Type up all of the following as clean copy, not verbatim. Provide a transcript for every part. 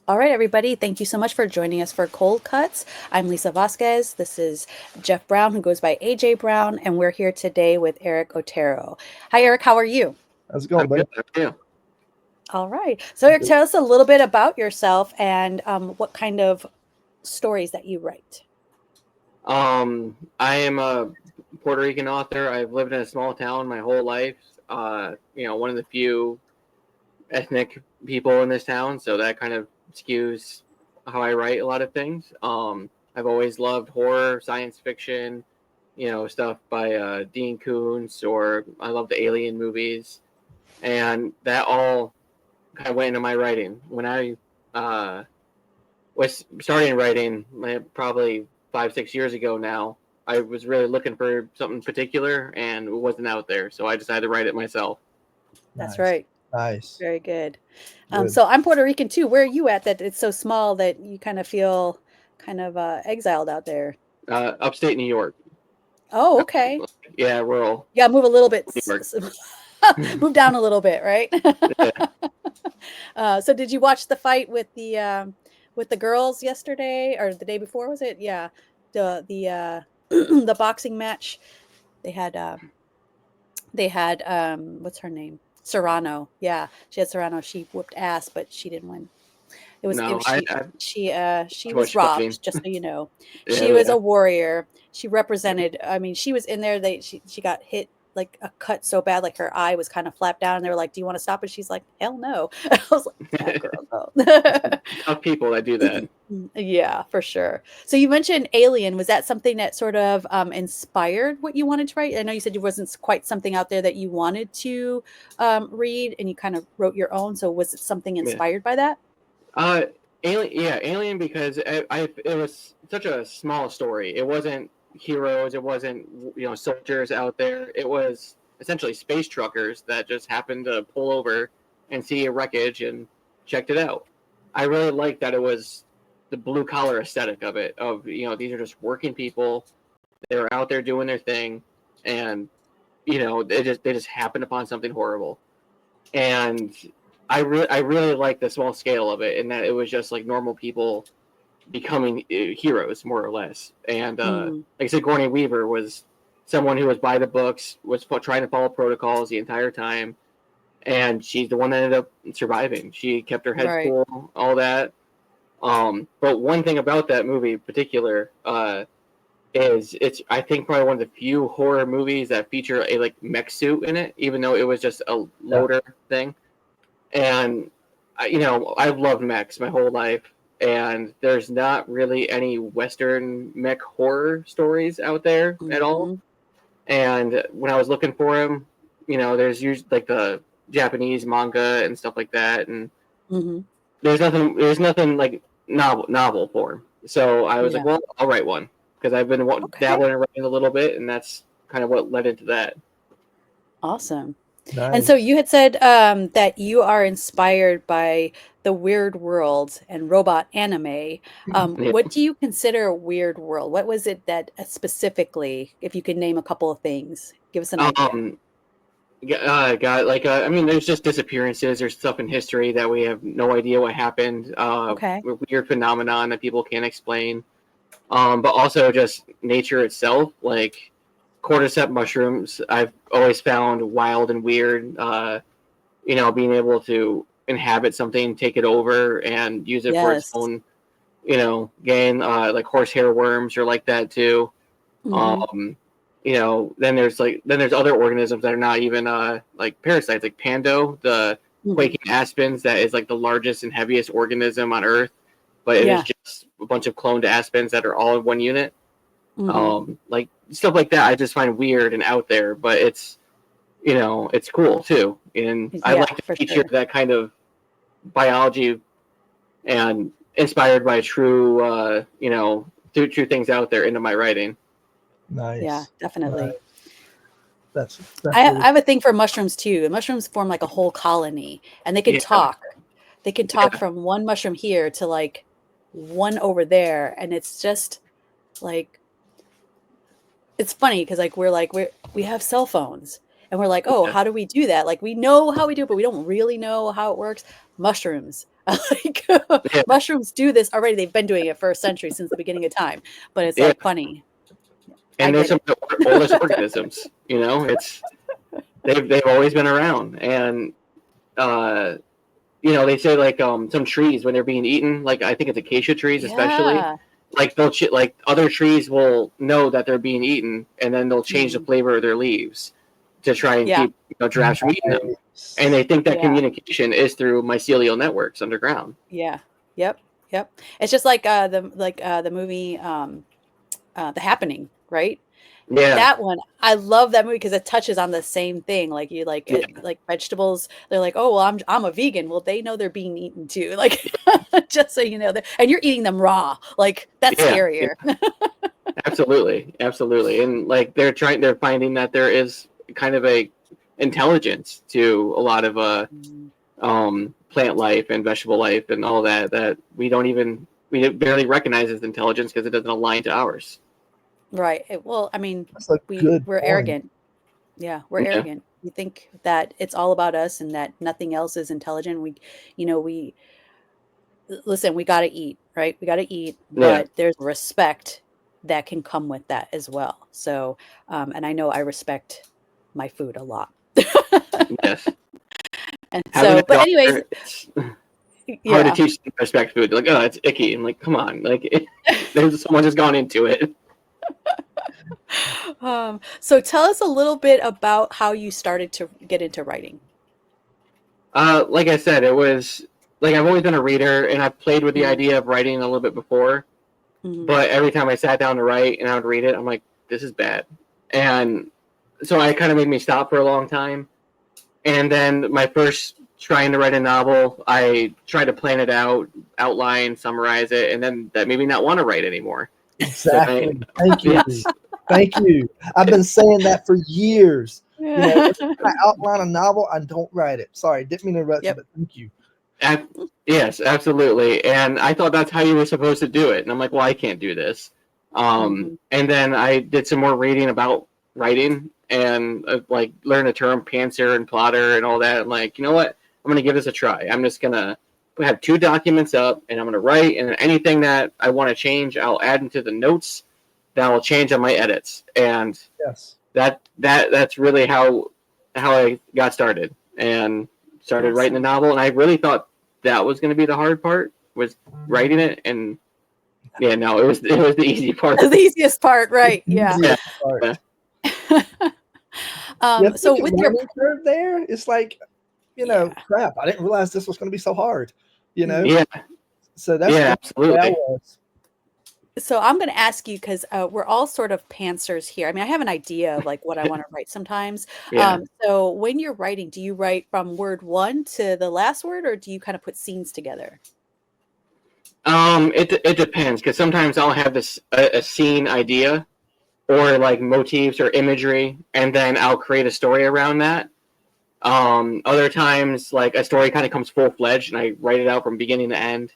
All right, everybody. Thank you so much for joining us for Cold Cuts. I'm Lisa Vasquez. This is Jeff Brown, who goes by AJ Brown, and we're here today with Eric Otero. Hi, Eric. How are you? How's it I'm going, good. buddy? How are you? All right. So, Eric, tell us a little bit about yourself and what kind of stories that you write. I am a Puerto Rican author. I've lived in a small town my whole life. One of the few ethnic people in this town, so that kind of skews how I write a lot of things. I've always loved horror, science fiction, stuff by Dean Koontz, or I love the Alien movies, and that all kind of went into my writing. When I uh, was starting writing, probably 5, 6 years ago now, I was really looking for something particular and it wasn't out there. So I decided to write it myself. That's Nice. right. Nice. Very good. Good. So, I'm Puerto Rican too. Where are you at that it's so small that you kind of feel kind of exiled out there? Upstate New York. Oh, okay. Yeah, rural Yeah, move a little bit, New York. move down a little bit, right? Yeah. So did you watch the fight with the girls yesterday or the day before? Was it? Yeah, the the boxing match. They had what's her name? Serrano. Yeah, she had Serrano. She whooped ass, but she didn't win. It No, was I she too was much robbed, fighting. just so you know. Yeah, She was yeah. a warrior. She represented, I mean, she was in there, she got hit like a cut so bad, like her eye was kind of flapped down, and they were like, "Do you want to stop it?" She's like, "Hell no." I was like, "Yeah, girl, go." Tough people that do that. Yeah, for sure. So you mentioned Alien. Was that something that sort of inspired what you wanted to write? I know you said it wasn't quite something out there that you wanted to read, and you kind of wrote your own. So was it something Yeah. inspired by that? Uh, Alien. Yeah, Alien because it was such a small story. It wasn't heroes. It wasn't soldiers out there. It was essentially space truckers that just happened to pull over and see a wreckage and checked it out. I really liked that it was the blue collar aesthetic of it. Of these are just working people. They're out there doing their thing, and they just happened upon something horrible. And I really like the small scale of it, in that it was just like normal people becoming heroes, more or less. And Mm, like I said, Sigourney Weaver was someone who was by the books, was trying to follow protocols the entire time, and she's the one that ended up surviving. She kept her head right. cool, all that. But one thing about that movie in particular is it's, I think, probably one of the few horror movies that feature a like mech suit in it, even though it was just a Yeah. loader thing. And I've loved mechs my whole life, and there's not really any Western mech horror stories out there at all. Mhm. And when I was looking for them, there's usually like the Japanese manga and stuff like that, and Mhm. there's nothing like novel for 'em. So I was like, Yeah. well, I'll write one, because I've been Okay. dabbling in writing a little bit, and that's kind of what led into that. Awesome. And so Nice. you had said that you are inspired by the weird world and robot anime. Yeah. What do you consider a weird world? What was it that specifically, if you could name a couple of things, give us an idea? Um, got like I mean, there's just disappearances. There's stuff in history that we have no idea what happened. Okay. Weird phenomenon that people can't explain. But also just nature itself, like cordyceps mushrooms. I've always found wild and weird. Being able to inhabit something, take it over, and use it for its Yes. own, gain. Like horsehair worms are like that too. Hmm. Um, then there's other organisms that are not even like parasites, like Pando, the Hmm. quaking aspens, that is like the largest and heaviest organism on Earth, but it is Yeah. just a bunch of cloned aspens that are all in one unit. Hmm. Like stuff like that, I just find weird and out there, but it's cool too, and I Yeah, like to for feature sure. that kind of biology and inspired by true, true things out there into my writing. Yeah, Nice. definitely. Nice. That's really I have a thing for mushrooms too. The mushrooms form like a whole colony, and they can Yeah, talk. They can talk yeah, from one mushroom here to like one over there, and it's just like it's funny because we have cell phones, and we're like, oh, yeah. how do we do that? Like we know how we do it, but we don't really know how it works. Mushrooms. Like, Yeah. mushrooms do this already. They've been doing it for a century, since the beginning of time. But it's Yeah. like funny. I And they're get some it. of the oldest organisms. They've always been around, and they say like some trees when they're being eaten, like I think it's acacia trees especially, Yeah. like like other trees will know that they're being eaten, and then they'll change the flavor of their leaves to try and Yeah. keep giraffes from eating them. Nice. And they think that Yeah. communication is through mycelial networks underground. Yeah. Yep. Yep. It's just like the movie The Happening, right? Yeah, That one, I love that movie because it touches on the same thing. Like you like yeah, it, like vegetables. They're like, oh well, I'm a vegan. Well, they know they're being eaten too. Like, just so you know, and you're eating them raw. Like that's yeah, yeah, scarier. absolutely, absolutely. And like they're finding that there is kind of a intelligence to a lot of plant life and vegetable life and all that we barely recognize as intelligence because it doesn't align to ours. Right. Well, I mean, That's a good we're point. arrogant. Yeah, we're Yeah, arrogant. We think that it's all about us and that nothing else is intelligent. We listen, we got to eat, right? We got to eat, yeah, but there's respect that can come with that as well. So, and I know I respect my food a lot. yes. And Having so, a but anyways, daughter, it's hard to yeah. teach them to respect food. They're like, oh, it's icky. I'm like, come on, there's someone has gone into it. So tell us a little bit about how you started to get into writing. Like I said, it was like I've always been a reader, and I've played with the Mhm, idea of writing a little bit before. mhm, But every time I sat down to write and I would read it, I'm like, this is bad. And so I kind of made me stop for a long time. And then my first trying to write a novel, I tried to plan it out, outline, summarize it, and then that made me not want to write anymore. So Exactly. Thank you. yes, Thank you. I've been saying that for years. Every Yeah. time I outline a novel, I don't write it. Sorry, didn't mean to interrupt you, Yep. but thank you. yes, absolutely. And I thought that's how you were supposed to do it. And I'm like, well, I can't do this. Mhm. And then I did some more reading about writing and like learn the term pantser and plotter and all that. I'm like, you know what? I'm going to give this a try. I'm just going to have 2 documents up and I'm going to write. And anything that I want to change, I'll add into the notes that will change on my edits. And Yes. that's really how I got started and started writing the Awesome. novel. And I really thought that was going to be the hard part, was writing it. And yeah, no, it was the easy part. The easiest part, right? Yeah. Easiest part. Yeah, So such a with your learning curve there. It's like, yeah. crap, I didn't realize this was going to be so hard, Mhm. Yeah, So that's yeah, the way I absolutely. was. So I'm going to ask you because we're all sort of pantsers here. I mean, I have an idea of like what I want to write sometimes. Yeah. So when you're writing, do you write from word one to the last word, or do you kind of put scenes together? It depends because sometimes I'll have a scene idea or like motifs or imagery, and then I'll create a story around that. Other times, like a story kind of comes full fledged, and I write it out from beginning to end.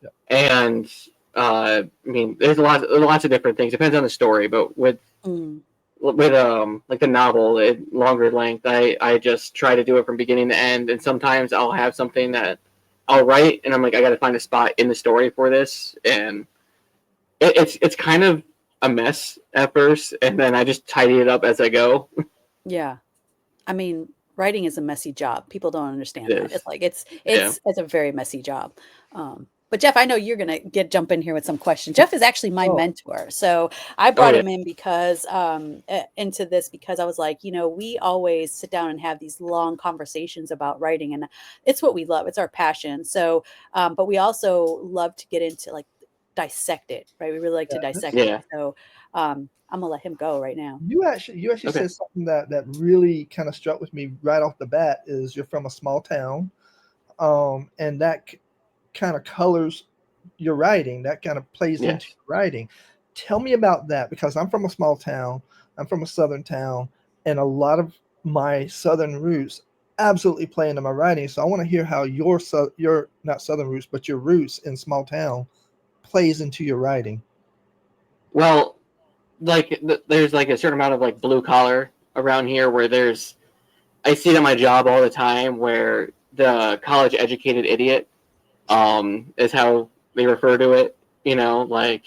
Yep. And I mean, there's lots of different things. Depends on the story, but with Mm. like the novel, longer length, I just try to do it from beginning to end. And sometimes I'll have something that I'll write, and I'm like, I got to find a spot in the story for this, and it's kind of a mess at first, and then I just tidy it up as I go. Yeah. I mean, writing is a messy job. People don't It understand that. is, It's like it's yeah. it's it's a very messy job. But Jeff, I know you're gonna jump in here with some questions. Jeff is actually my Oh, mentor, so I Oh brought yeah, him in because into this because I was like, we always sit down and have these long conversations about writing, and it's what we love. It's our passion. So, but we also love to get into like dissect it, right? We really like to yeah. dissect it. yeah. So, I'm gonna let him go right now. You actually Okay. said something that really kind of struck with me right off the bat is you're from a small town, and that kind of colors your writing. That kind of plays into Yes. your writing. Tell me about that because I'm from a small town. I'm from a southern town, and a lot of my southern roots absolutely play into my writing. So I want to hear how your not southern roots, but your roots in small town plays into your writing. Well, like there's like a certain amount of like blue collar around here where I see it at my job all the time where the college educated idiot is how they refer to it. You know, like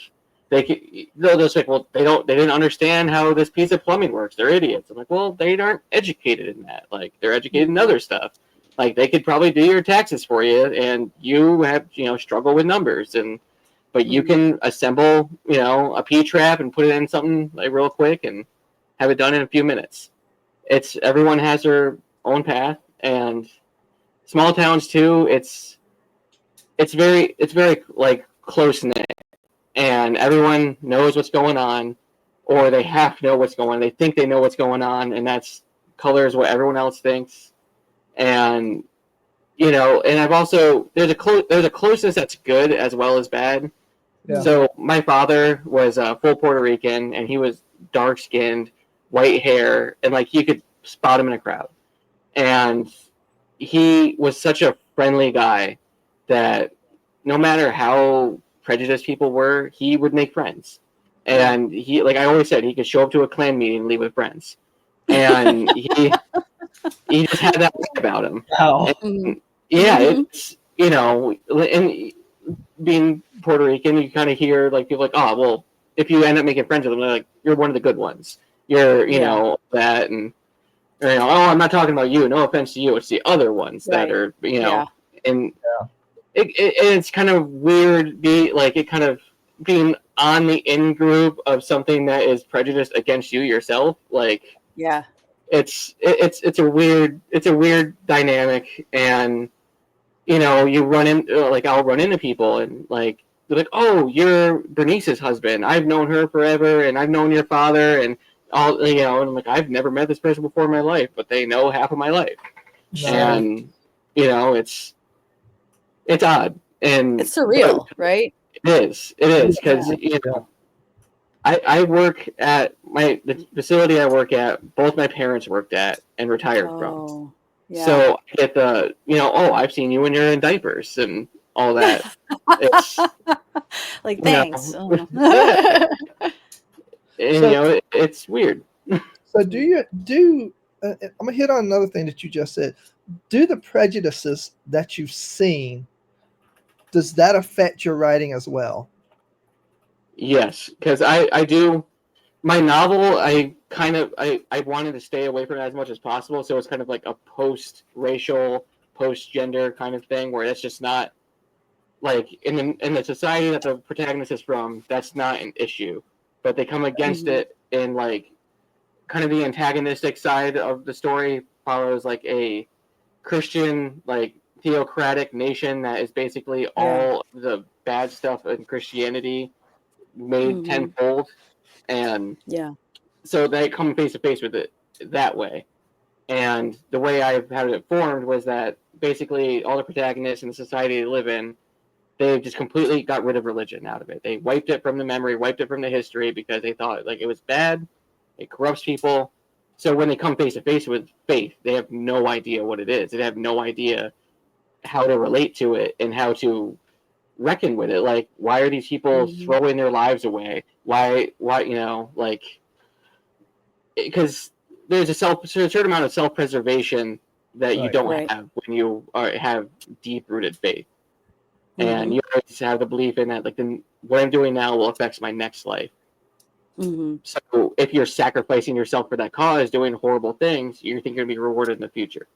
they'll just like, well, they didn't understand how this piece of plumbing works. They're idiots. I'm like, well, they aren't educated in that. Like, they're educated in other stuff. Like, they could probably do your taxes for you, and you have, struggle with numbers, but you can assemble, a P trap and put it in something like real quick and have it done in a few minutes. Everyone has their own path, and small towns too. It's very like close knit, and everyone knows what's going on, or they half know what's going on. They think they know what's going on, and that's colors what everyone else thinks. And and I've also there's a closeness that's good as well as bad. Yeah. So my father was full Puerto Rican, and he was dark skinned, white hair, and like you could spot him in a crowd. And he was such a friendly guy that no matter how prejudiced people were, he would make friends. And he, like I always said, he could show up to a clan meeting and leave with friends. And he just had that way about him. Wow. And, yeah, it's and being Puerto Rican, you kind of hear like people like, oh well, if you end up making friends with them, they're like, you're one of the good ones. You're that, and oh, I'm not talking about you. No offense to you. It's the other ones that are and it's kind of weird. Being on the in group of something that is prejudiced against you yourself. Like it's a weird dynamic, and you run in like I'll run into people and like they're like, oh, you're Bernice's husband. I've known her forever, and I've known your father, and all and I'm like, I've never met this person before in my life, but they know half of my life. Nice. And it's odd, and it's surreal, right? It is because I work at the facility I work at. Both my parents worked at and retired from. Yeah. So I get the I've seen you when you're in diapers and all that. It's like thanks. And, it's weird. So I'm gonna hit on another thing that you just said. Do the prejudices that you've seen, does that affect your writing as well? Yes, because I do. My novel, I wanted to stay away from it as much as possible, so it's kind of like a post-racial, post-gender kind of thing, where that's just not like in the society that the protagonist is from, that's not an issue, but they come against it in like kind of the antagonistic side of the story follows like a Christian like theocratic nation that is basically all the bad stuff in Christianity made tenfold, and so they come face to face with it that way. And the way I've had it formed was that basically all the protagonists in the society they live in, they just completely got rid of religion out of it. They wiped it from the memory, wiped it from the history, because they thought like it was bad, it corrupts people. So when they come face to face with faith, they have no idea what it is. They have no idea how to relate to it and how to reckon with it. Like, why are these people throwing their lives away? Why like, because there's a certain amount of self-preservation that you don't have when you have deep-rooted faith. And you always have the belief in that, like, what I'm doing now will affect my next life. So if you're sacrificing yourself for that cause, doing horrible things, you think you're going to be rewarded in the future.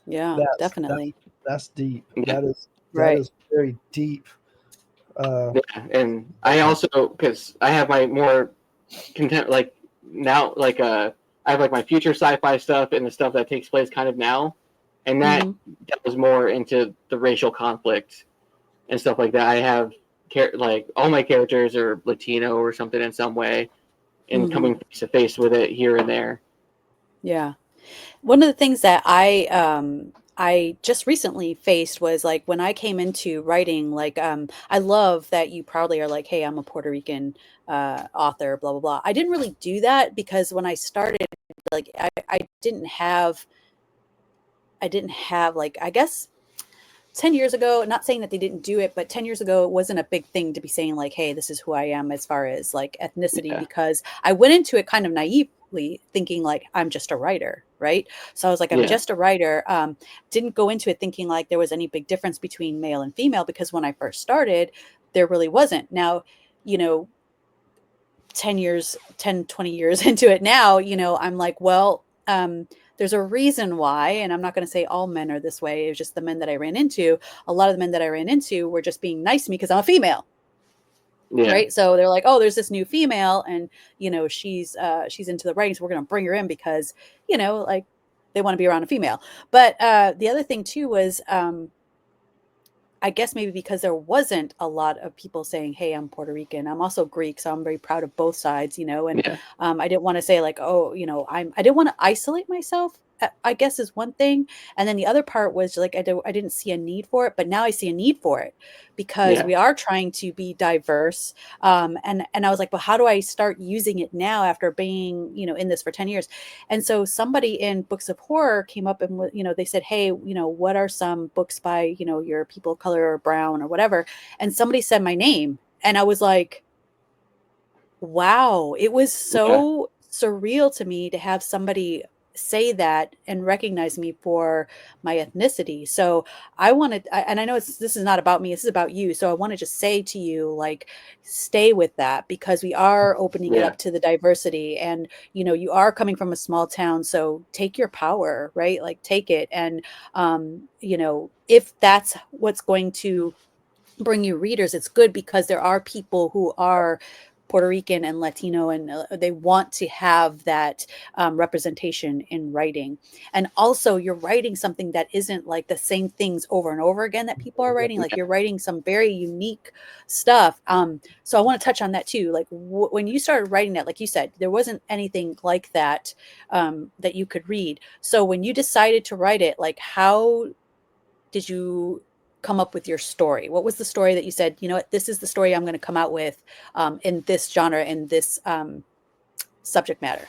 Yeah, definitely. That's deep. Yeah. That is very deep. And I also, because I have my more content, like now, like I have like my future sci-fi stuff and the stuff that takes place kind of now, and that was more into the racial conflict and stuff like that. I have like all my characters are Latino or something in some way, and coming face to face with it here and there. Yeah, one of the things that I just recently faced was like when I came into writing, like I love that you proudly are like, hey, I'm a Puerto Rican author, blah blah blah. I didn't really do that because when I started, like I didn't have like, I guess 10 years ago, not saying that they didn't do it, but 10 years ago, it wasn't a big thing to be saying like, hey, this is who I am as far as like ethnicity, Yeah. because I went into it kind of naively thinking like, I'm just a writer. Right. So I was like, I'm Yeah. just a writer. Didn't go into it thinking like there was any big difference between male and female, because when I first started, there really wasn't. Now, you know, 20 years into it now, I'm like, well, there's a reason why, and I'm not going to say all men are this way. It's just the men that I ran into. A lot of the men that I ran into were just being nice to me because I'm a female, Yeah. right? So they're like, oh, there's this new female, and she's into the writing, so we're going to bring her in because like they want to be around a female. But the other thing too was, I guess maybe because there wasn't a lot of people saying, hey, I'm Puerto Rican. I'm also Greek, so I'm very proud of both sides, and Yeah. I didn't want to say like, oh, I didn't want to isolate myself, I guess is one thing. And then the other part was like, I didn't see a need for it, but now I see a need for it because Yeah. we are trying to be diverse. And I was like, well, how do I start using it now after being, in this for 10 years? And so somebody in Books of Horror came up and, they said, hey, what are some books by, your people of color or brown or whatever? And somebody said my name. And I was like, wow, it was Yeah. so surreal to me to have somebody say that and recognize me for my ethnicity. So and I know this is not about me, this is about you. So I want to just say to you, like, stay with that, because we are opening it Yeah. up to the diversity, and, you are coming from a small town. So take your power, right? Like, take it. And, if that's what's going to bring you readers, it's good, because there are people who are Puerto Rican and Latino, and they want to have that representation in writing. And also, you're writing something that isn't like the same things over and over again that people are writing. Like, you're writing some very unique stuff. So I want to touch on that too. Like, when you started writing that, like you said, there wasn't anything like that that you could read. So when you decided to write it, like, how did you come up with your story? What was the story that you said, you know what, this is the story I'm going to come out with in this genre, in this subject matter?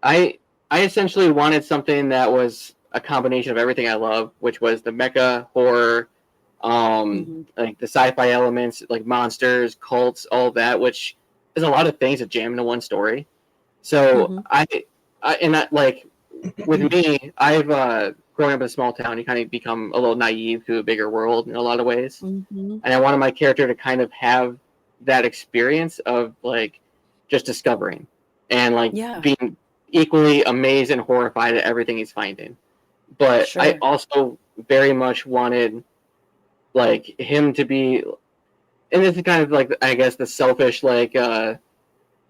I I essentially wanted something that was a combination of everything I love, which was the mecha horror, Hmm. like the sci-fi elements, like monsters, cults, all of that, which is a lot of things to jam into one story. So Hmm. I and that, like, with me, I've growing up in a small town, you kind of become a little naive to a bigger world in a lot of ways, Hmm. and I wanted my character to kind of have that experience of like just discovering and like Yeah, being equally amazed and horrified at everything he's finding. But I sure. also very much wanted like him to be, and this is kind of like, I guess, the selfish, like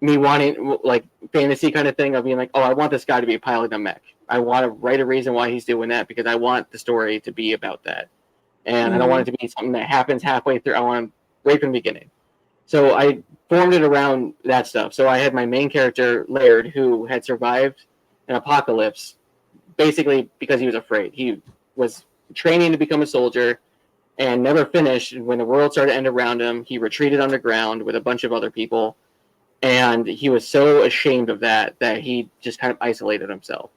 me wanting like fantasy kind of thing of being like, oh, I want this guy to be a pilot in a mech. I want to write a reason why he's doing that, because I want the story to be about that, and I don't want Hmm. it to be something that happens halfway through. I want him right from the beginning. So I formed it around that stuff. So I had my main character Laird, who had survived an apocalypse, basically because he was afraid. He was training to become a soldier and never finished. When the world started to end around him, he retreated underground with a bunch of other people, and he was so ashamed of that that he just kind of isolated himself.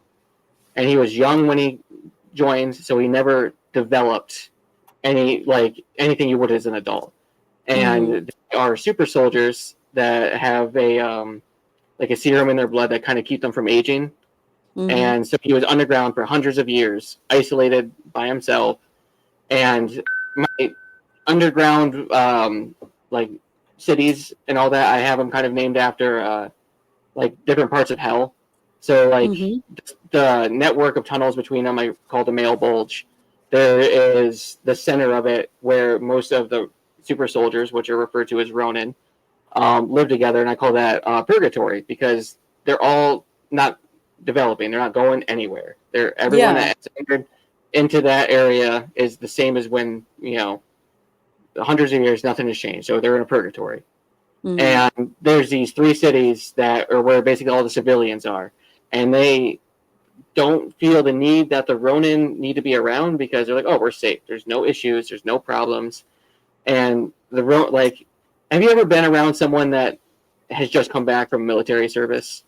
And he was young when he joined, so he never developed anything you would as an adult. Hmm. And they are super soldiers that have a like a serum in their blood that kind of keep them from aging. Hmm. And so he was underground for hundreds of years, isolated by himself. And my underground like cities and all that, I have them kind of named after like different parts of hell. So like Hmm. the network of tunnels between them, I call the male bulge. There is the center of it where most of the super soldiers, which are referred to as Ronin, live together, and I call that purgatory, because they're all not developing. They're not going anywhere. They're everyone Yeah. that's entered into that area is the same as when hundreds of years nothing has changed. So they're in a purgatory. Hmm. And there's these three cities that are where basically all the civilians are, and they don't feel the need that the Ronin need to be around, because they're like, oh, we're safe. There's no issues. There's no problems. And like, have you ever been around someone that has just come back from military service?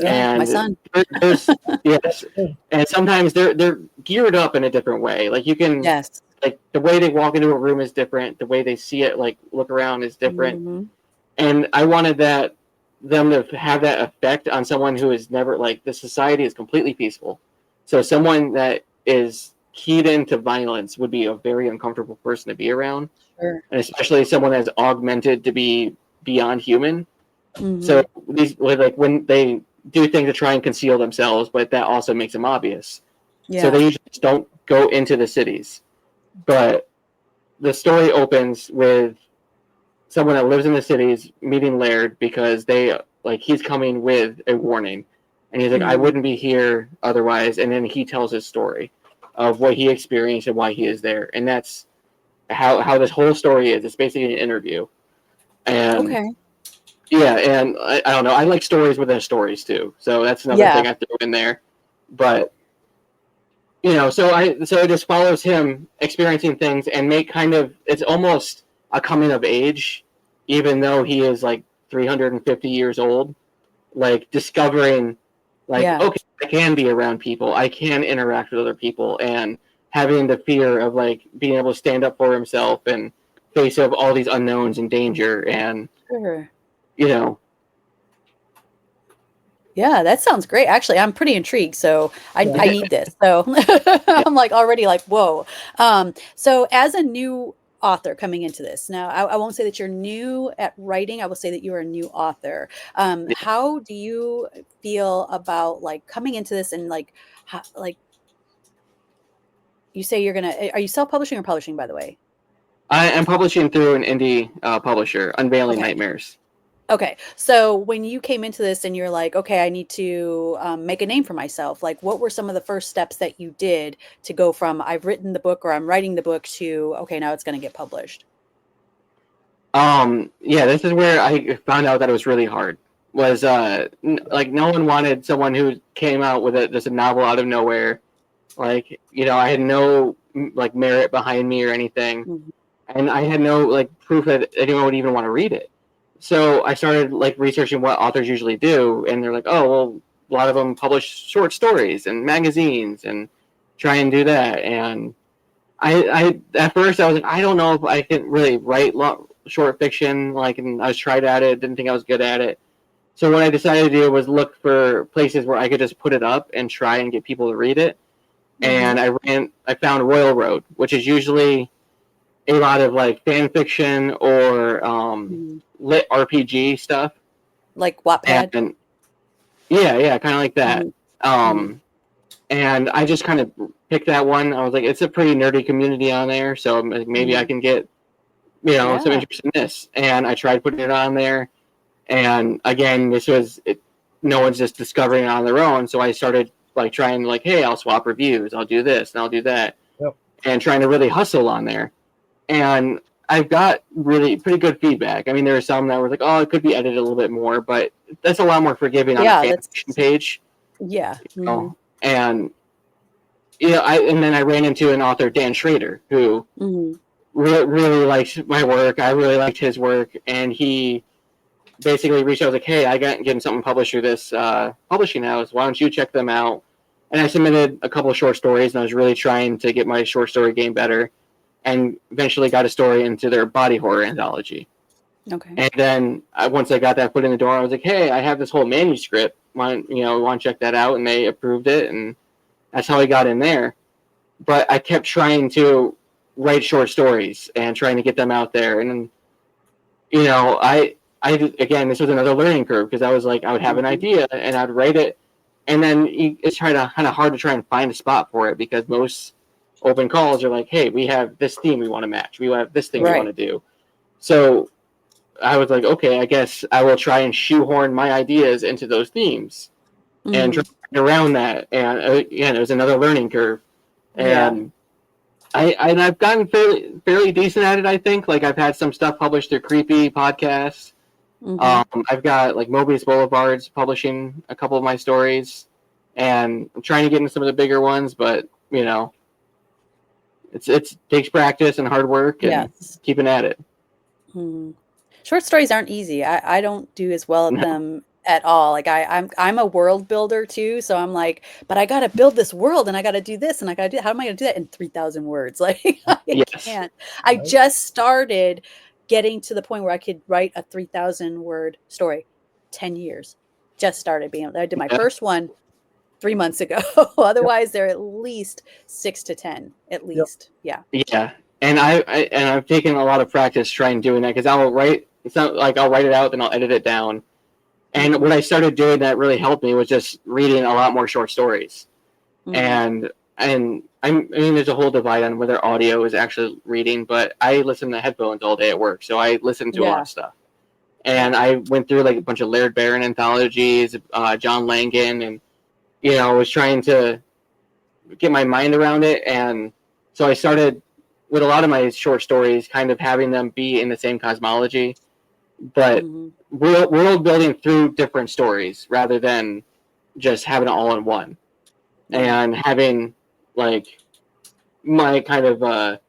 Yeah, my And son. there's yes, and sometimes they're geared up in a different way. Like you can Yes. like the way they walk into a room is different. The way they see it, like look around, is different. Mhm. And I wanted them to have that effect on someone who is never like the society is completely peaceful. So someone that is keyed into violence would be a very uncomfortable person to be around, Sure. and especially someone that's augmented to be beyond human. So Mhm. these like when they do things to try and conceal themselves, but that also makes them obvious. So they Yeah. usually just don't go into the cities. But the story opens with someone that lives in the cities meeting Laird because they like he's coming with a warning, and he's like, I Mhm. wouldn't be here otherwise. And then he tells his story of what he experienced and why he is there, and that's how this whole story is. It's basically an interview, and Okay. yeah, and I don't know. I like stories within stories too, so that's another Yeah. thing I threw in there. But so it just follows him experiencing things and make kind of it's almost a coming of age, even though he is like 350 years old, like discovering like Yeah. okay, I can be around people, I can interact with other people, and having the fear of like being able to stand up for himself and face of all these unknowns and danger and Sure. you know Yeah, that sounds great. Actually, I'm pretty intrigued, so I need this. So yeah. I'm like already like, whoa. So as a new author coming into this, now I won't say that you're new at writing. I will say that you're a new author. How do you feel about like coming into this and like, like you say you're gonna, are you self-publishing or publishing, by the way? I am publishing through an indie publisher, Unveiling Okay. Nightmares. Okay. So when you came into this and you're like, okay, I need to make a name for myself, like what were some of the first steps that you did to go from I've written the book or I'm writing the book to, okay, now it's going to get published? Yeah, this is where I found out that it was really hard. Was like no one wanted someone who came out with just a novel out of nowhere. Like I had no like merit behind me or anything, Mhm. and I had no like proof that anyone would even want to read it. So I started like researching what authors usually do, and they're like, oh well, a lot of them publish short stories and magazines and try and do that. And I at first I was like, I don't know if I can really write short fiction. Like, and I was tried at it, didn't think I was good at it. So what I decided to do was look for places where I could just put it up and try and get people to read it. Mhm. And I found Royal Road, which is usually a lot of like fan fiction or Mhm. lit RPG stuff. Like Wattpad? And yeah, kind of like that. Mhm. Mhm. Um, and I just kind of picked that one. I was like, it's a pretty nerdy community on there, so like, maybe I Mhm. can get some Yeah. interest in this. And I tried putting it on there, and again, no one's just discovering it on their own. So I started like trying like, hey, I'll swap reviews, I'll do this, and I'll do that, Yep. and trying to really hustle on there. And I've got really pretty good feedback. I mean, there are some that were like, oh, it could be edited a little bit more, but that's a lot more forgiving on a Yeah. fan That's, fiction page. yeah. Oh, Mhm. and and then I ran into an author, Dan Schrader, who Mhm. really liked my work. I really liked his work, and he basically reached out, was like, hey, I got getting something published through this publishing house. Why don't you check them out? And I submitted a couple of short stories, and I was really trying to get my short story game better, and eventually got a story into their body horror anthology. Okay. And then once I got that foot in the door, I was like, hey, I have this whole manuscript. Want to check that out? And they approved it, and that's how I got in there. But I kept trying to write short stories and trying to get them out there. And I again, this was another learning curve because I was like, I would have an Mhm. idea and I'd write it, and then it's kind of hard to try and find a spot for it because most open calls are like, hey, we have this theme we want to match, we have this thing we want Right. to do. So I was like, okay, I guess I will try and shoehorn my ideas into those themes and try Mhm. to get around that. And again, it was another learning curve. Yeah. And I've gotten fairly decent at it. I think like I've had some stuff published through Creepy podcasts. Mhm. I've got like Mobius Boulevard's publishing a couple of my stories, and I'm trying to get into some of the bigger ones. But it's takes practice and hard work and Yes. keeping at it. Mhm. Short stories aren't easy. I don't do as well at No. them at all. Like I'm a world builder too, so I'm like, but I got to build this world and I got to do this and I got to do, how am I going to do that in 3,000 words? Like I Yes. can't. I Right. just started getting to the point where I could write a 3,000 word story. 10 years. Just started being, I did my Yeah. first one 3 months ago. Yep. Otherwise they're at least 6 to 10 at Yep. least. Yeah. Yeah. And I've taken a lot of practice trying doing that because I'll write. It's not like I'll write it out, then I'll edit it down. And what I started doing that really helped me was just reading a lot more short stories. Mhm. And I mean, there's a whole divide on whether audio is actually reading, but I listen to headphones all day at work, so I listen to a lot Yeah. of stuff. And I went through like a bunch of Laird Barron anthologies, John Langan, and I was trying to get my mind around it. And so I started with a lot of my short stories, kind of having them be in the same cosmology, but Mhm. world building through different stories rather than just having it all in one. Yeah. And having like my kind of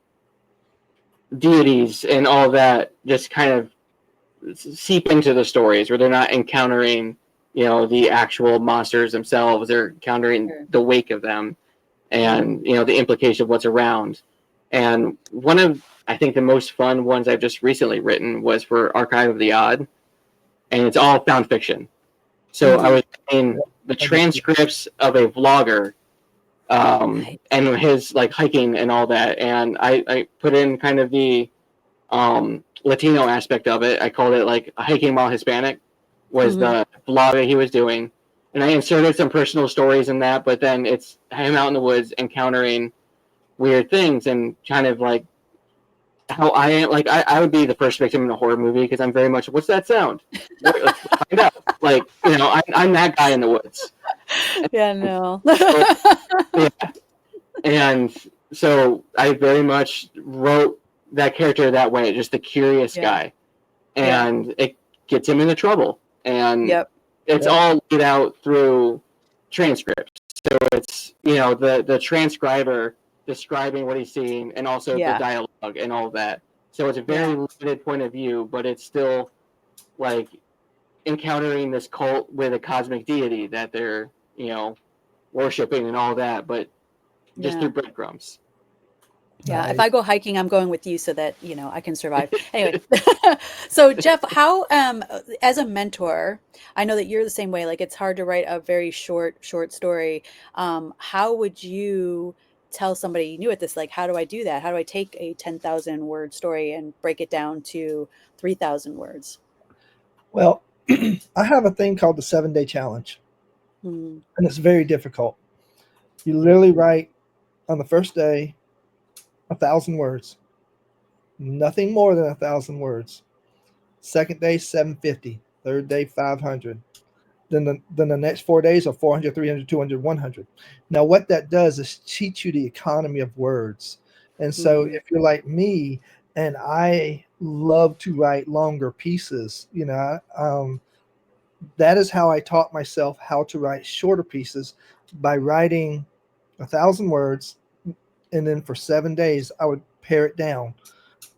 deities and all that just kind of seep into the stories where they're not encountering the actual monsters themselves. They're encountering Sure. the wake of them Yeah. and the implication of what's around. And one of, I think, the most fun ones I've just recently written was for Archive of the Odd, and it's all found fiction. So I Mhm. was reading Yep. the I did too. transcripts of a vlogger, Nice. and his like hiking and all that, and I put in kind of the Latino aspect of it. I called it like a hiking while Hispanic was Mhm. the vlog that he was doing, and I inserted some personal stories in that. But then it's him out in the woods encountering weird things and kind of like how I am. Like I would be the first victim in a horror movie because I'm very much, what's that sound? Let's find out. Like I'm that guy in the woods. Yeah, no. So, yeah. And so I very much wrote that character that way, just the curious Yeah. guy, Yeah. and it gets him into trouble. And Yep. it's Yep. all laid out through transcripts. So it's the transcriber describing what he's seeing, and also the Yeah. dialogue and all that. So it's a very Yeah. limited point of view, but it's still like encountering this cult with a cosmic deity that they're worshiping and all that, but just Yeah. through breadcrumbs. Yeah. If Nice. I go hiking, I'm going with you so that, I can survive. Anyway. So Jeff, how as a mentor, I know that you're the same way. Like it's hard to write a very short story. How would you tell somebody new at this, like, how do I do that? How do I take a 10,000 word story and break it down to 3,000 words? Well, I have a thing called the 7-day challenge, Mm, and it's very difficult. You literally write on the first day 1,000 words, nothing more than 1,000 words. Second day 750, third day 500. Then the next 4 days are 400, 300, 200, 100. Now what that does is teach you the economy of words. And so mhm, if you're like me and I love to write longer pieces, that is how I taught myself how to write shorter pieces, by writing 1,000 words, and then for 7 days I would pare it down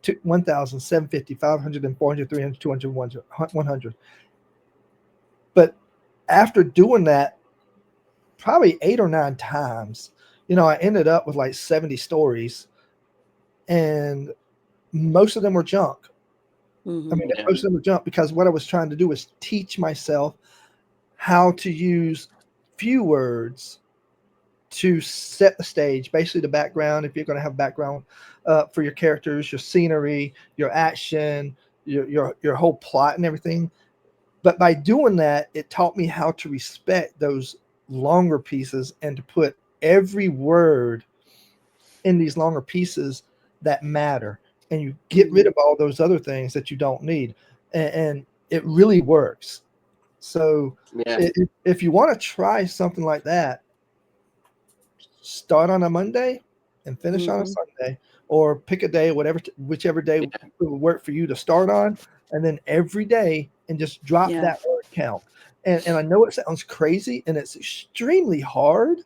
to 1,000, 750, 500, and 400, 300, 200, 100. But after doing that probably 8 or 9 times, I ended up with like 70 stories, and most of them were junk. I mean, mhm, Yeah. most of them were junk because what I was trying to do was teach myself how to use few words to set the stage, basically the background. If you're going to have background for your characters, your scenery, your action, your whole plot and everything. But by doing that, it taught me how to respect those longer pieces and to put every word in these longer pieces that matter. And you get rid mhm, of all those other things that you don't need. And it really works. So Yeah. if you want to try something like that, start on a Monday and finish on a mhm. Sunday, or pick a day, whichever day Yeah. will work for you to start on, and then every day and just drop Yeah. that word count. And I know it sounds crazy and it's extremely hard,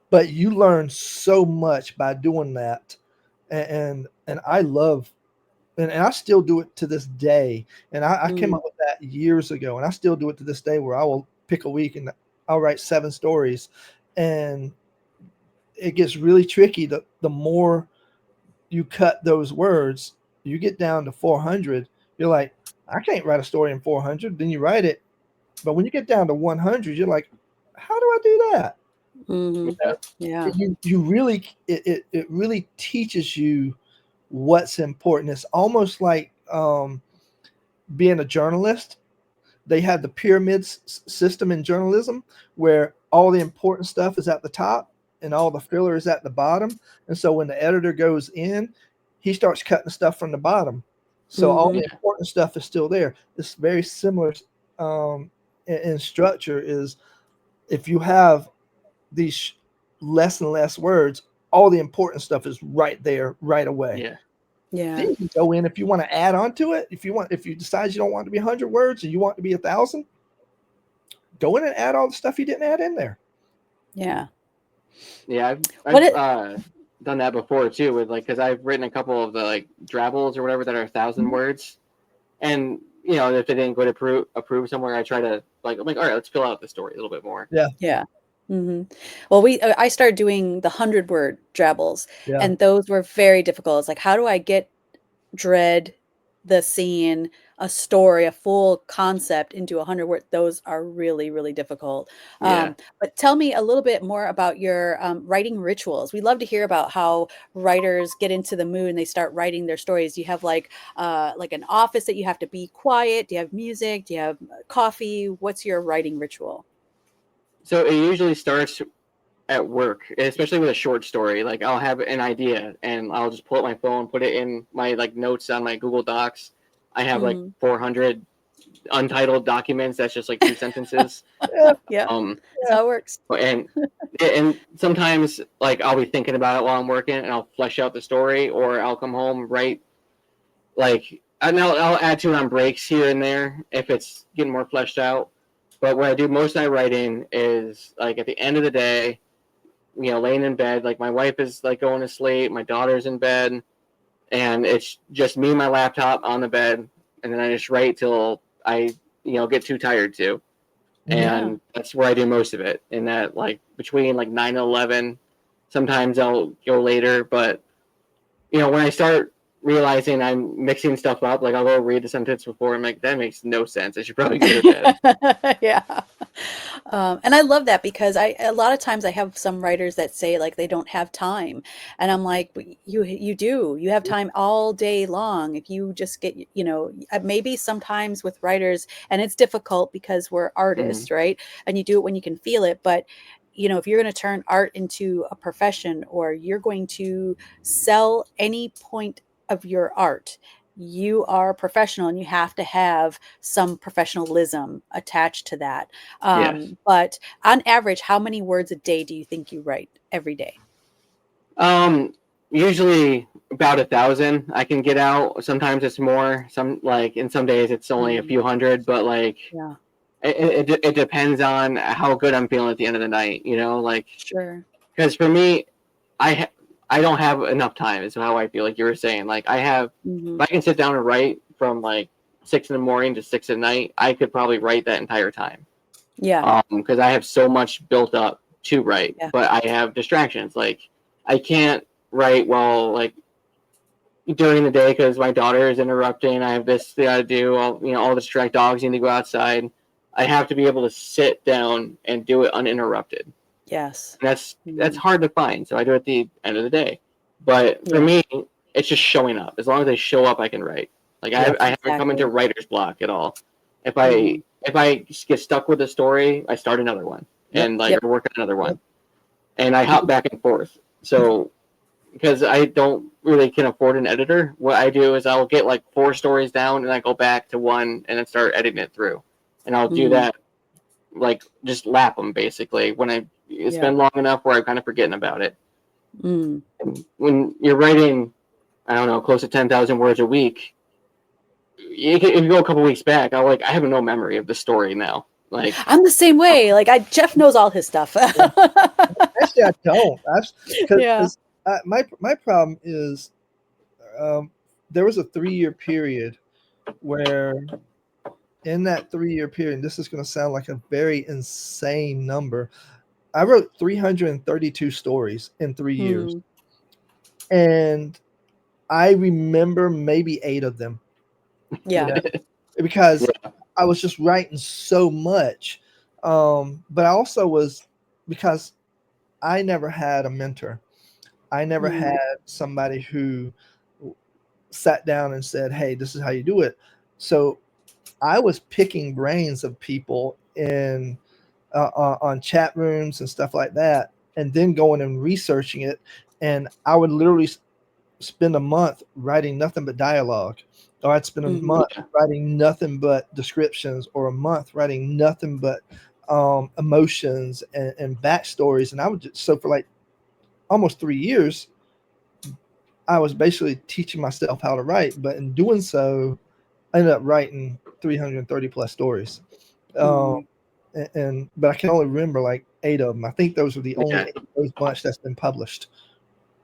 but you learn so much by doing that. And I love and I still do it to this day. And I came Mm, up with that years ago, and I still do it to this day, where I will pick a week and I'll write 7 stories, and it gets really tricky. The more you cut those words, you get down to 400. You're like, I can't write a story in 400. Then you write it, but when you get down to 100, you're like, how do I do that? You mhm. know, Yeah. you really it really teaches you what's important. It's almost like being a journalist. They have the pyramid system in journalism, where all the important stuff is at the top and all the filler is at the bottom. And so when the editor goes in, he starts cutting stuff from the bottom. So all Mhm. the important stuff is still there. It's very similar in structure. Is if you have these less and less words, all the important stuff is right there right away. Yeah. Then Yeah. you can go in if you want to add on to it. If you decide you don't want it to be 100 words and you want it to be 1,000, go in and add all the stuff you didn't add in there. Yeah. Yeah, What I've it done that before too, with like, because I've written a couple of the like drabbles or whatever that are 1,000 words, and if they didn't go to approve somewhere, I try to like, I'm like, all right, let's fill out the story a little bit more. Yeah, Yeah. Mhm. Well, I started doing the 100-word drabbles, yeah, and those were very difficult. It's like, how do I get dread, the scene, a story, a full concept into 100 words? Those are really, really difficult. Yeah. But tell me a little bit more about your writing rituals. We love to hear about how writers get into the mood and they start writing their stories. Do you have like an office that you have to be quiet? Do you have music? Do you have coffee? What's your writing ritual? So it usually starts at work, especially with a short story. Like, I'll have an idea and I'll just pull up my phone, put it in my like notes on my Google Docs. I have like Mhm. 400 untitled documents. That's just like 2 sentences. yeah, Yep, Um, that's yeah, how it works. and sometimes like I'll be thinking about it while I'm working, and I'll flesh out the story, or I'll come home, write like, and I'll add to it on breaks here and there if it's getting more fleshed out. But what I do most of my writing is like at the end of the day, laying in bed. Like, my wife is like going to sleep, my daughter's in bed, and it's just me and my laptop on the bed, and then I just write till I get too tired to. mhm, Yeah. And that's where I do most of it. In that, like, between like 9 and 11, sometimes I'll go later, but when I start realizing I'm mixing stuff up, like I'll go read the sentence before, I'm like, that makes no sense. I should probably go to bed. Yeah. And I love that because a lot of times I have some writers that say like they don't have time, and I'm like, "But you do. You have time all day long if you just get, maybe sometimes with writers, and it's difficult because we're Mm-hmm. artists, right? And you do it when you can feel it, but if you're going to turn art into a profession, or you're going to sell any point of your art, you are a professional and you have to have some professionalism attached to that. Yes. But on average, how many words a day do you think you write every day? Um, Usually about 1,000 I can get out. Sometimes it's more. In some days it's only a Mm, few hundred, but like yeah, it depends on how good I'm feeling at the end of the night. Like, sure. because for me, I don't have enough time. Is how I feel. Like you were saying, like, if Hmm. I can sit down and write from like 6 in the morning to 6 at night, I could probably write that entire time. Yeah, Because I have so much built up to write, yeah, but I have distractions. Like, I can't write while like during the day because my daughter is interrupting. I have this thing I do. All the stray dogs need to go outside. I have to be able to sit down and do it uninterrupted. yes. And that's Mhm. hard to find. So I do it at the end of the day. But for Yeah, me, it's just showing up. As long as I show up, I can write. Like, yeah, I haven't come into exactly. writer's block at all. If Hmm. I get stuck with a story, I start another one yep, and like Yep. I work on another yep. one, and I hop back and forth. So because I don't really can afford an editor, what I do is I'll get like 4 stories down and I go back to one and then start editing it through, and I'll do Hmm. that, like, just lap them basically when it's Yeah. been long enough where I'm kind of forgetting about it. Mm. And when you're writing, I don't know, close to 10,000 words a week, if you go a couple weeks back, I have no memory of the story now. Like, I'm the same way. Like Jeff knows all his stuff. Yeah. Actually, I don't. Yeah. Because my problem is, um, there was a 3-year period where, in that 3-year period, this is going to sound like a very insane number. I wrote 332 stories in 3 years. Hmm. And I remember maybe 8 of them, you Yeah. know, because Yeah. I was just writing so much. But I also was, because I never had a mentor. I never Mm. had somebody who sat down and said, "Hey, this is how you do it." So I was picking brains of people in on chat rooms and stuff like that, and then going and researching it. And I would literally spend a month writing nothing but dialogue, or I'd spend a Mhm. month writing nothing but descriptions, or a month writing nothing but emotions and backstories. And I would just, so for like almost 3 years, I was basically teaching myself how to write. But in doing so, I ended up writing 330 plus stories. Um, Mhm. but I can only remember like 8 of them. I think those were the only Yeah. 8 of those bunch that's been published.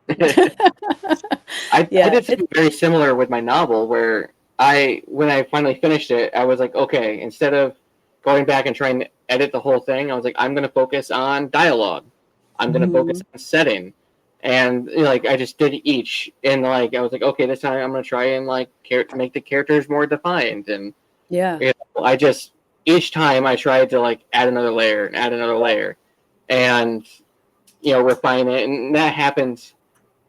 I Yeah, did something very similar with my novel where when I finally finished it, I was like, okay, instead of going back and trying to edit the whole thing, I was like, I'm going to focus on dialogue. I'm going to focus Mhm. on setting. And like I just did each, and like I was like, okay, this time I'm gonna try and like make the characters more defined, and Yeah. you know, I just each time I tried to like add another layer and add another layer, and refine it, and that happened.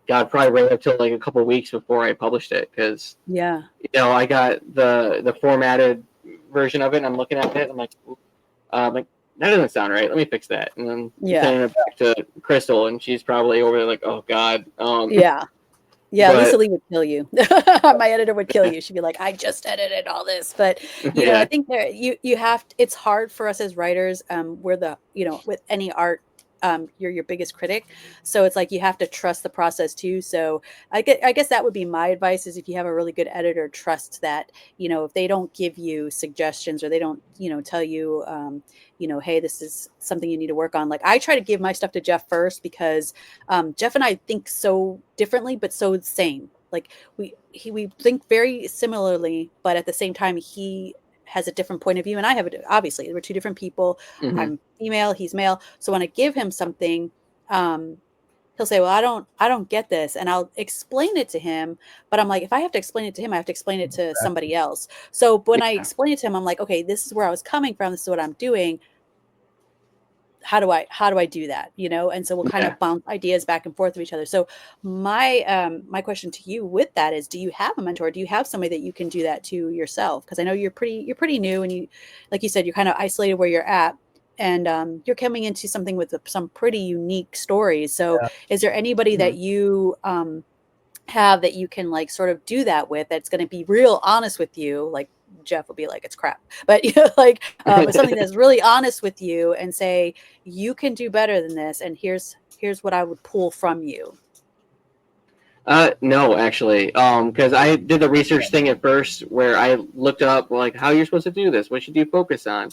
God, probably right up till like a couple of weeks before I published it, because Yeah. I got the formatted version of it, and I'm looking at it, and I'm like that doesn't sound right. Let me fix that, and then Yeah. sending it back to Crystal, and she's probably over there like, oh God, Yeah. Yeah, Lisa but Lee would kill you. My editor would kill you. She'd be like, "I just edited all this." But, I yeah, think there you have t it's hard for us as writers, we're the with any art, you're your biggest critic. So it's like you have to trust the process too. So I guess that would be my advice is if you have a really good editor, trust that, if they don't give you suggestions or they don't, tell you, "Hey, this is something you need to work on." Like, I try to give my stuff to Jeff first because Jeff and I think so differently, but so the same. Like we think very similarly, but at the same time, he has a different point of view, and I have it. Obviously, we're two different people. hmm I'm female, he's male. So when I give him something, um, he'll say, "Well, I don't get this," and I'll explain it to him. But I'm like, if I have to explain it to him, I have to explain it to somebody else. So when I yeah, explain it to him, I'm like, okay, this is where I was coming from. This is what I'm doing. How do I do that, and so we'll kind yeah. of bounce ideas back and forth of each other. So my question to you with that is, do you have a mentor? Do you have somebody that you can do that to yourself? Because I know you're pretty new, and you, like you said, you're kind of isolated where you're at, and you're coming into something with some pretty unique stories. So Yeah. is there anybody hmm that you have that you can like sort of do that with, that's going to be real honest with you, like Jeff will be like it's crap, but like it's something that's really honest with you and say you can do better than this, and here's what I would pull from you. No, actually, because I did the research thing at first, where I looked up like how you're supposed to do this, what should you focus on,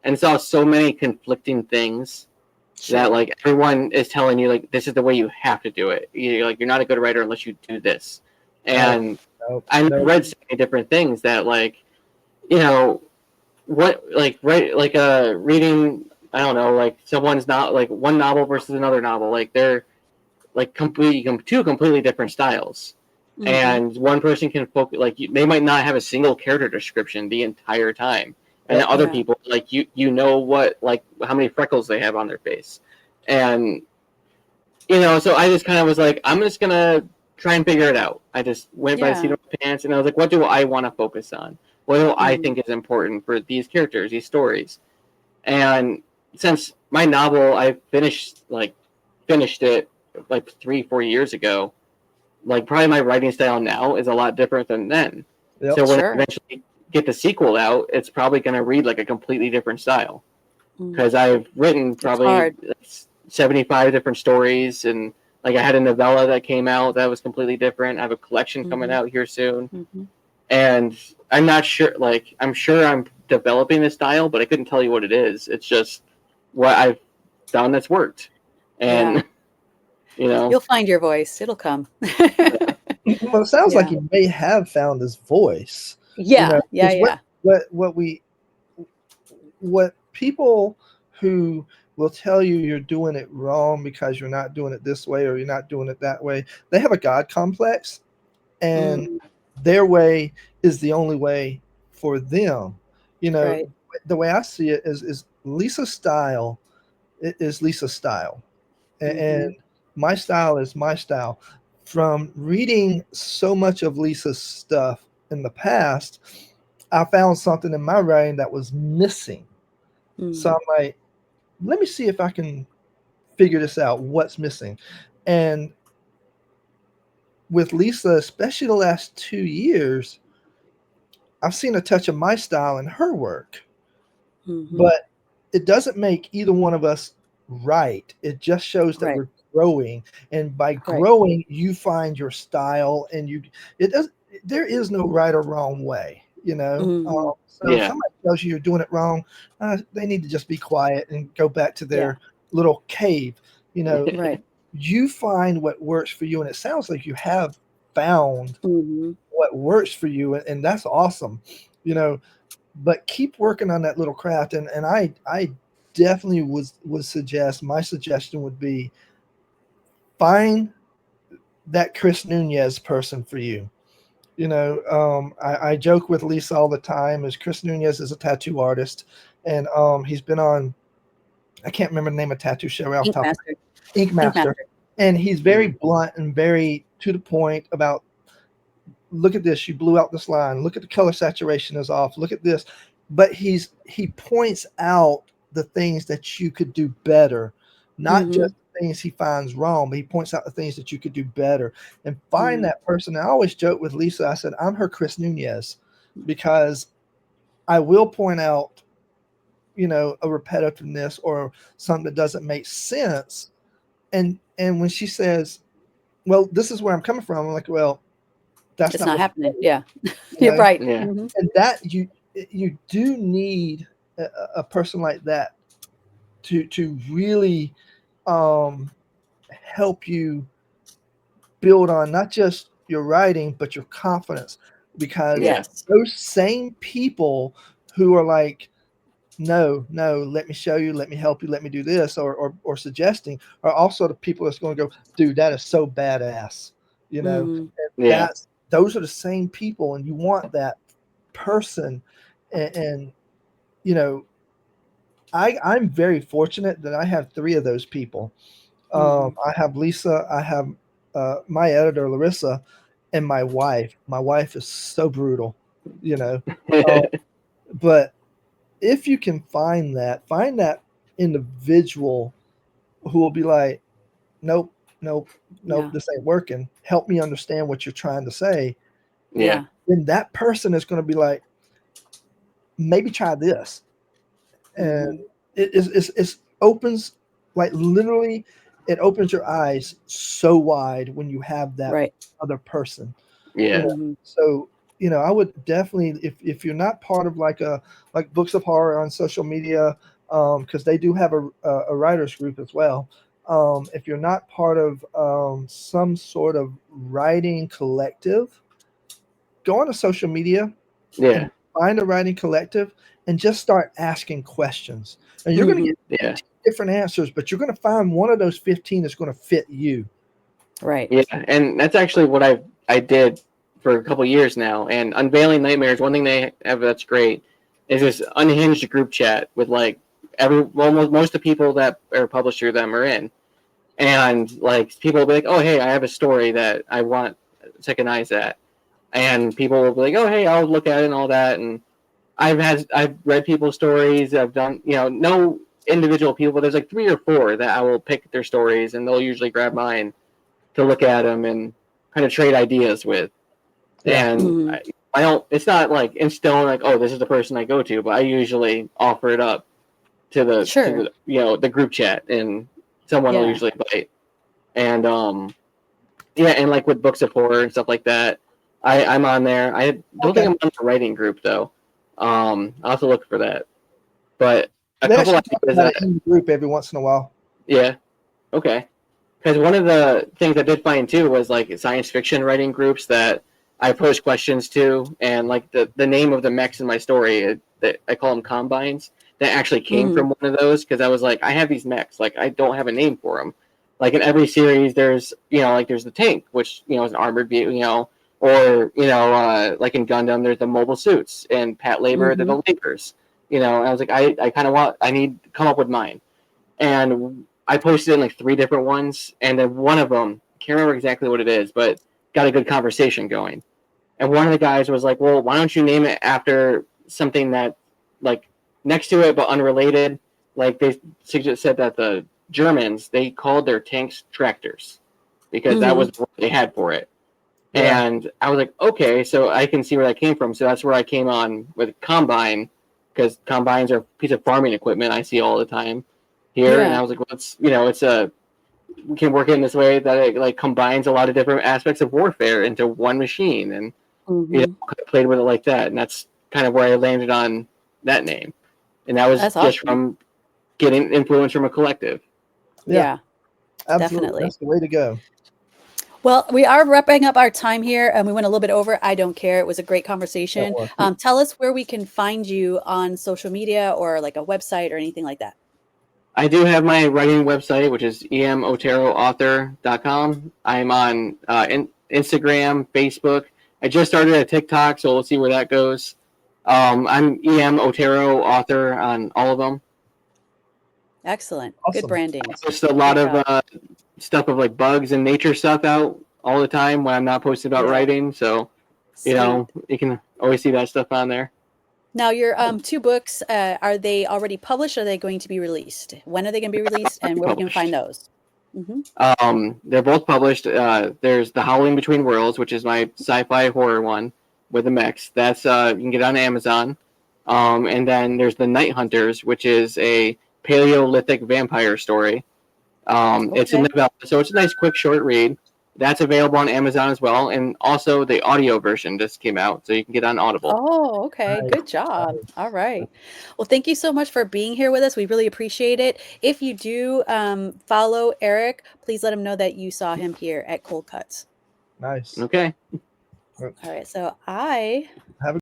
and saw so many conflicting things that Sure. like everyone is telling you like this is the way you have to do it. You're like you're not a good writer unless you do this, Nope. and Nope. I Nope. read so many different things that like you know what like right like reading I don't know like someone's not like one novel versus another novel like they're like two completely different styles, Hmm. and one person can focus like they might not have a single character description the entire time, and then Yep. other Yeah. people like what like how many freckles they have on their face, and so I just kind of was like I'm just gonna try and figure it out. I just went by the seat Yeah. of my pants, and I was like, what do I want to focus on? What do I Hmm. think is important for these characters, these stories? And since my novel, I finished it like 3-4 years ago. Like probably my writing style now is a lot different than then. Yep. So when I Sure. eventually get the sequel out, it's probably going to read like a completely different style Mm. because I've written It's probably hard. 75 different stories, and like I had a novella that came out that was completely different. I have a collection coming Hmm. out here soon, Hmm. and I'm not sure. Like I'm sure I'm developing a style, but I couldn't tell you what it is. It's just what I've done that's worked, Yeah, and you know, you'll find your voice, it'll come. Well, it sounds like Yeah. he may have found his voice. You Yeah. know, Yeah. 'cause Yeah. what people who will tell you you're doing it wrong because you're not doing it this way or you're not doing it that way, they have a God complex, and Mm, their way is the only way for them. You know, right. the way I see it is Lisa's style is Lisa's style, and Hmm. my style is my style. From reading so much of Lisa's stuff in the past, I found something in my writing that was missing. So Mm, I'm like, let me see if I can figure this out. What's missing? And with Lisa, especially the last 2 years, I've seen a touch of my style in her work, hmm. but it doesn't make either one of us right. It just shows that Right. we're growing, and by Right. growing, you find your style, and it does. There is no right or wrong way, you know. Hmm. So if Yeah. somebody tells you you're doing it wrong, they need to just be quiet and go back to Yeah. their little cave. You know, Right. you find what works for you, and it sounds like you have found Hmm. what works for you, and that's awesome. You know, but keep working on that little craft, and I definitely would suggest, my suggestion would be, find that Chris Nunez person for you. You know, I joke with Lisa all the time, is Chris Nunez is a tattoo artist, and he's been on, I can't remember the name of tattoo show right off the Ink top of Master. Ink Ink Master, Master. and he's very blunt and very to the point about, look at this, you blew out this line, look at the color saturation is off, look at this. But he points out the things that you could do better, not Hmm. just the things he finds wrong, but he points out the things that you could do better, and find Mm, that person. I always joke with Lisa, I said, I'm her Chris Nunez, because I will point out, you know, a repetitiveness or something that doesn't make sense. And when she says, well, this is where I'm coming from, I'm like, well, that's it's not not what happening. you, Yeah. you You're know. right. Yeah. Hmm. And that you do need a person like that to really um, help you build on not just your writing but your confidence, because Yeah. Yes. those same people who are like, no, let me show you, let me help you, let me do this, or suggesting, are also the people that's going to go, dude, that is so badass, you know. Hmm. And Yeah. those are the same people, and you want that person. And you know, I'm very fortunate that I have three of those people. Hmm. I have Lisa, I have my editor Larissa, and my wife. My wife is so brutal, you know. Uh, but if you can find that individual who will be like, nope, nope, nope, Yeah. this ain't working. Help me understand what you're trying to say. Yeah. Yeah. Then that person is going to be like, maybe try this. And Hmm. it opens, like, literally, it opens your eyes so wide when you have that Right. other person, you Yeah. know. Hmm. So, you know, I would definitely, if you're not part of like Books of Horror on social media, because they do have a writers group as well. If you're not part of some sort of writing collective, go on to social media Yeah. and find a writing collective and just start asking questions. And you're going to Hmm. get Yeah. 15 different answers, but you're going to find one of those 15 that's going to fit you. Right. Yeah. And that's actually what I did for a couple years now. And Unveiling Nightmares, one thing they have that's great is this unhinged group chat with like most of the people that are published through them are in. And like people will be like, oh hey, I have a story that I want second eyes at. And people will be like, oh hey, I'll look at it and all that. And I've read people's stories. I've done, no individual people, but there's like 3 or 4 that I will pick their stories, and they'll usually grab mine to look at them and kind of trade ideas with. Yeah. And Hmm. I don't. It's not like in stone, like, oh, this is the person I go to, but I usually offer it up to Sure. the group chat, and someone will Yeah. usually bite. And yeah, and like with books of horror and stuff like that, I'm on there. I don't think Okay. I'm on the writing group though. I'll have to look for that. But a They couple actually talk ideas about that, it in the group every once in a while. yeah, okay, because one of the things I did find too was like science fiction writing groups that I posed questions to, and like the name of the mechs in my story, that I call them combines, that actually came Mm. from one of those, because I was like, I have these mechs, like I don't have a name for them. Like in every series, there's like there's the tank, which is an armored vehicle, or like in Gundam, there's the mobile suits, and Pat Labor, they're Mm-hmm. the Labors. And I was like, I kind of I need to come up with mine, and I posted in like 3 different ones, and then one of them, can't remember exactly what it is, but got a good conversation going. And one of the guys was like, "Well, why don't you name it after something that, like, next to it but unrelated?" Like they said that the Germans, they called their tanks tractors because that was Mm-hmm. what they had for it. Yeah. And I was like, okay, so I can see where that came from. So that's where I came on with combine, because combines are a piece of farming equipment I see all the time here. And Yeah. I was like, well, we can work in this way that it like combines a lot of different aspects of warfare into one machine, and Mm-hmm. played with it like that. And that's kind of where I landed on that name. And that was That's just awesome. from getting influence from a collective. Yeah, Absolutely. definitely. That's the way to go. Well, we are wrapping up our time here, and we went a little bit over. I don't care. It was a great Don't conversation. worry. Tell us where we can find you on social media or like a website or anything like that. I do have my writing website, which is emoteroauthor.com. I'm on Instagram, Facebook. I just started a TikTok, so we'll see where that goes. I'm EM Otero author on all of them. Excellent. Good Awesome. branding. Just a lot Good of job. stuff of like bugs and nature stuff out all the time when I'm not posting about Yeah. writing. So, Sweet. you can always see that stuff on there. Now, your 2 books, are they already published? Or are they going to be released? When are they going to be released, and where we can find those? Mm-hmm. They're both published. There's The Howling Between Worlds, which is my sci-fi horror one with the mechs. That's you can get on Amazon. And then there's The Night Hunters, which is a Paleolithic vampire story. It's a Okay. novella, so it's a nice, quick, short read. That's available on Amazon as well, and also the audio version just came out, so you can get on Audible. Oh, okay. Nice. Good job. All right. Well, thank you so much for being here with us. We really appreciate it. If you do follow Eric, please let him know that you saw him here at Cold Cuts. Nice. Okay. All right. So I Have a